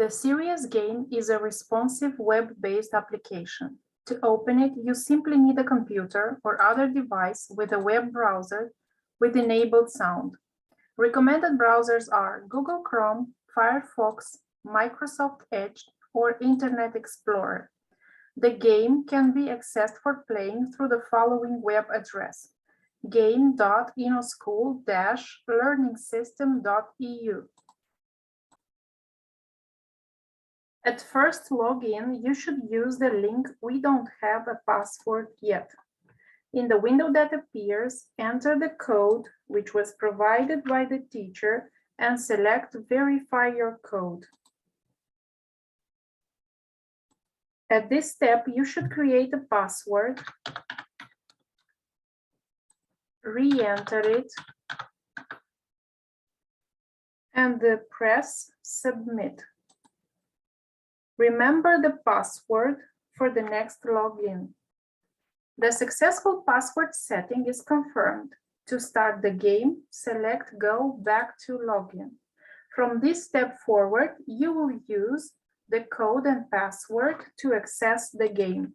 The Serious Game is a responsive web-based application. To open it, you simply need a computer or other device with a web browser with enabled sound. Recommended browsers are Google Chrome, Firefox, Microsoft Edge, or Internet Explorer. The game can be accessed for playing through the following web address: game.innoschool-learningsystem.eu. At first login, you should use the link "We don't have a password yet." In the window that appears, enter the code which was provided by the teacher and select Verify your code. At this step, you should create a password, re-enter it, and press Submit. Remember the password for the next login. The successful password setting is confirmed. To start the game, select Go back to login. From this step forward, you will use the code and password to access the game.